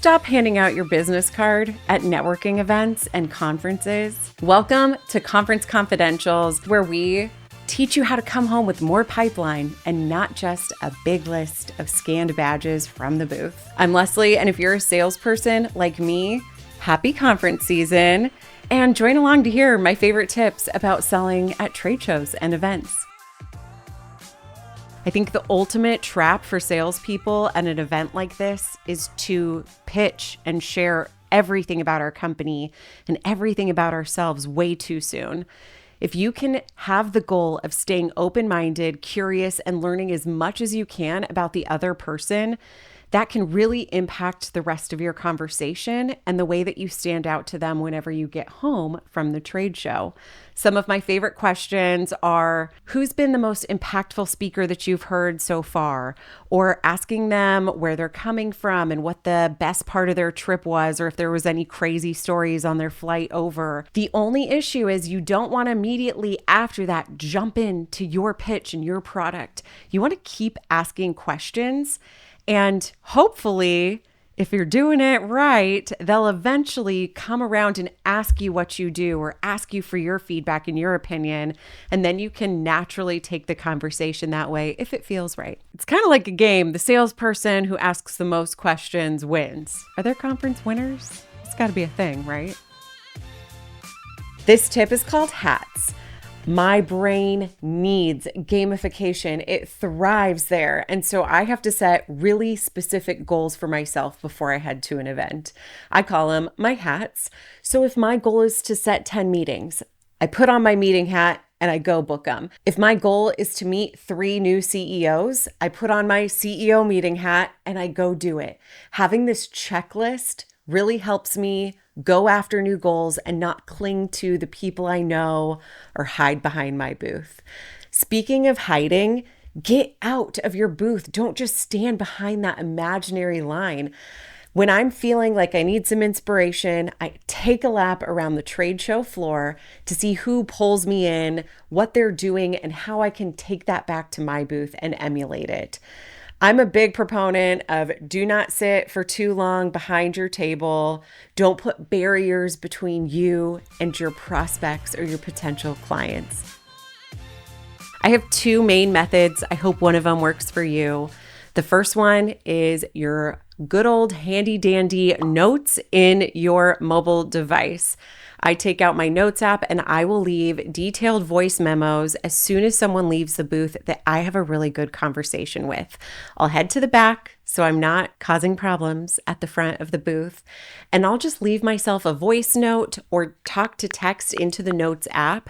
stop handing out your business card at networking events and conferences. Welcome to Conference Confidentials, where we teach you how to come home with more pipeline and not just a big list of scanned badges from the booth. I'm Leslie, and if you're a salesperson like me, happy conference season, and join along to hear my favorite tips about selling at trade shows and events. I think the ultimate trap for salespeople at an event like this is to pitch and share everything about our company and everything about ourselves way too soon. If you can have the goal of staying open-minded, curious, and learning as much as you can about the other person, that can really impact the rest of your conversation and the way that you stand out to them whenever you get home from the trade show. Some of my favorite questions are, who's been the most impactful speaker that you've heard so far? Or asking them where they're coming from and what the best part of their trip was, or if there was any crazy stories on their flight over. The only issue is you don't want to immediately after that jump into your pitch and your product. You want to keep asking questions. And hopefully, if you're doing it right, they'll eventually come around and ask you what you do or ask you for your feedback and your opinion. And then you can naturally take the conversation that way if it feels right. It's kind of like a game. The salesperson who asks the most questions wins. Are there conference winners? It's got to be a thing, right? This tip is called hats. My brain needs gamification. It thrives there. And so I have to set really specific goals for myself before I head to an event. I call them my hats. So if my goal is to set 10 meetings, I put on my meeting hat and I go book them. If my goal is to meet 3 new CEOs, I put on my CEO meeting hat and I go do it. Having this checklist really helps me go after new goals and not cling to the people I know or hide behind my booth. Speaking of hiding, get out of your booth. Don't just stand behind that imaginary line. When I'm feeling like I need some inspiration, I take a lap around the trade show floor to see who pulls me in, what they're doing, and how I can take that back to my booth and emulate it. I'm a big proponent of do not sit for too long behind your table. Don't put barriers between you and your prospects or your potential clients. I have 2 main methods. I hope one of them works for you. The first one is your good old handy dandy notes in your mobile device. I take out my notes app and I will leave detailed voice memos as soon as someone leaves the booth that I have a really good conversation with. I'll head to the back so I'm not causing problems at the front of the booth, and I'll just leave myself a voice note or talk to text into the notes app.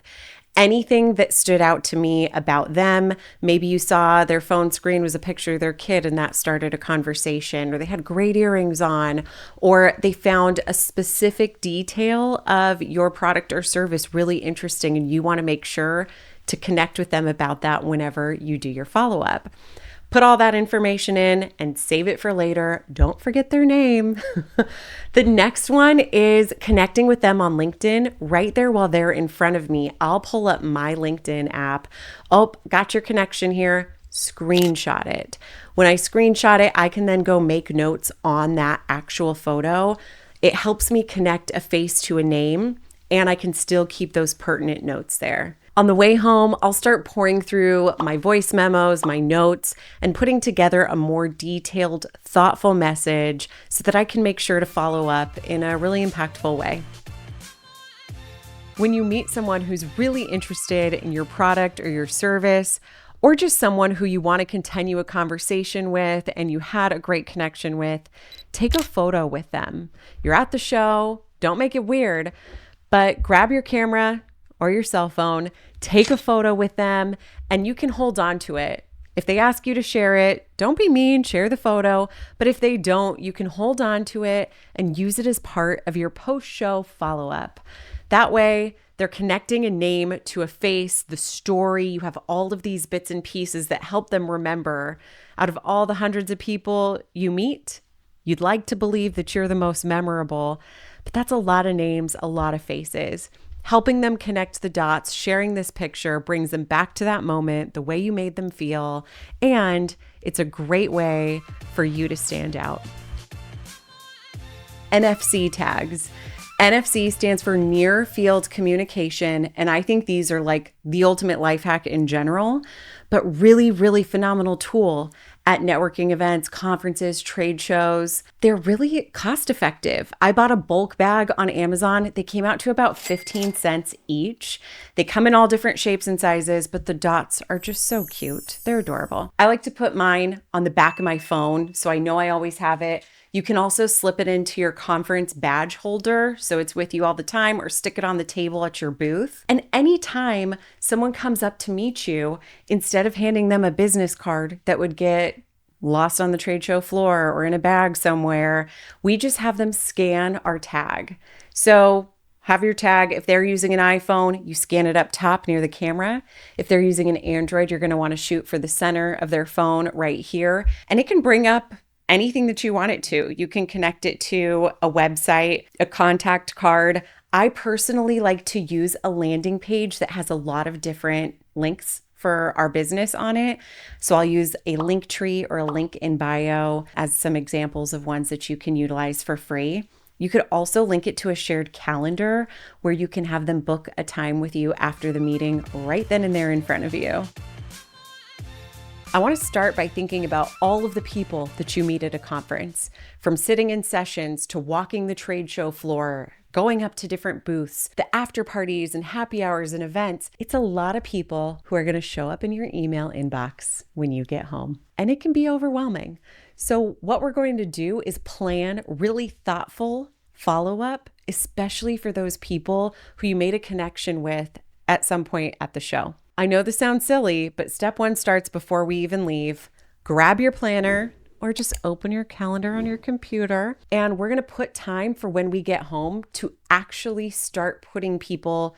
Anything that stood out to me about them. Maybe you saw their phone screen was a picture of their kid and that started a conversation, or they had great earrings on, or they found a specific detail of your product or service really interesting and you want to make sure to connect with them about that whenever you do your follow-up. Put all that information in and save it for later. Don't forget their name. The next one is connecting with them on LinkedIn right there while they're in front of me. I'll pull up my LinkedIn app. Oh, got your connection here. Screenshot it. When I screenshot it, I can then go make notes on that actual photo. It helps me connect a face to a name, and I can still keep those pertinent notes there. On the way home, I'll start pouring through my voice memos, my notes, and putting together a more detailed, thoughtful message so that I can make sure to follow up in a really impactful way. When you meet someone who's really interested in your product or your service, or just someone who you want to continue a conversation with and you had a great connection with, take a photo with them. You're at the show, don't make it weird, but grab your camera or your cell phone, take a photo with them, and you can hold on to it. If they ask you to share it, don't be mean, share the photo. But if they don't, you can hold on to it and use it as part of your post-show follow-up. That way, they're connecting a name to a face, the story. You have all of these bits and pieces that help them remember. Out of all the hundreds of people you meet, you'd like to believe that you're the most memorable, but that's a lot of names, a lot of faces. Helping them connect the dots, sharing this picture brings them back to that moment, the way you made them feel, and it's a great way for you to stand out. NFC tags. NFC stands for near field communication, and I think these are like the ultimate life hack in general, but really, really phenomenal tool at networking events, conferences, trade shows. They're really cost effective. I bought a bulk bag on Amazon. They came out to about 15 cents each. They come in all different shapes and sizes, but the dots are just so cute. They're adorable. I like to put mine on the back of my phone, so I know I always have it. You can also slip it into your conference badge holder so it's with you all the time, or stick it on the table at your booth. And anytime someone comes up to meet you, instead of handing them a business card that would get lost on the trade show floor or in a bag somewhere, we just have them scan our tag. So have your tag. If they're using an iPhone, you scan it up top near the camera. If they're using an Android, you're going to want to shoot for the center of their phone right here. And it can bring up anything that you want it to. You can connect it to a website, a contact card. I personally like to use a landing page that has a lot of different links for our business on it. So I'll use a link tree or a link in bio as some examples of ones that you can utilize for free. You could also link it to a shared calendar where you can have them book a time with you after the meeting right then and there in front of you. I want to start by thinking about all of the people that you meet at a conference, from sitting in sessions to walking the trade show floor, going up to different booths, the after parties and happy hours and events. It's a lot of people who are going to show up in your email inbox when you get home, and it can be overwhelming. So what we're going to do is plan really thoughtful follow-up, especially for those people who you made a connection with at some point at the show. I know this sounds silly, but step one starts before we even leave. Grab your planner or just open your calendar on your computer, and we're going to put time for when we get home to actually start putting people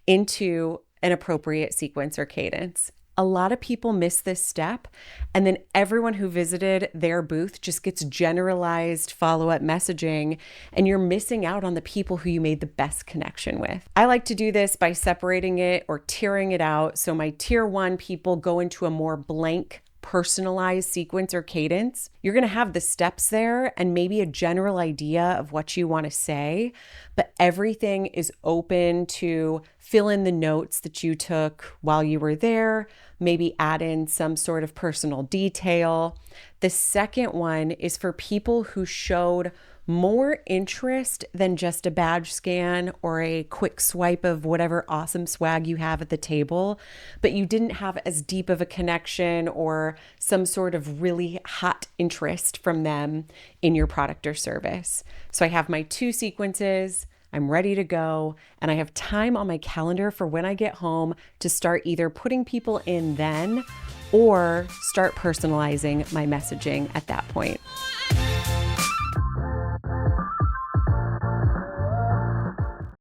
into an appropriate sequence or cadence. A lot of people miss this step, and then everyone who visited their booth just gets generalized follow-up messaging, and you're missing out on the people who you made the best connection with. I like to do this by separating it or tiering it out. So my tier 1 people go into a more blank, personalized sequence or cadence. You're going to have the steps there and maybe a general idea of what you want to say, but everything is open to fill in the notes that you took while you were there, maybe add in some sort of personal detail. The second one is for people who showed more interest than just a badge scan or a quick swipe of whatever awesome swag you have at the table, but you didn't have as deep of a connection or some sort of really hot interest from them in your product or service. So I have my 2 sequences. I'm ready to go, and I have time on my calendar for when I get home to start either putting people in then or start personalizing my messaging at that point.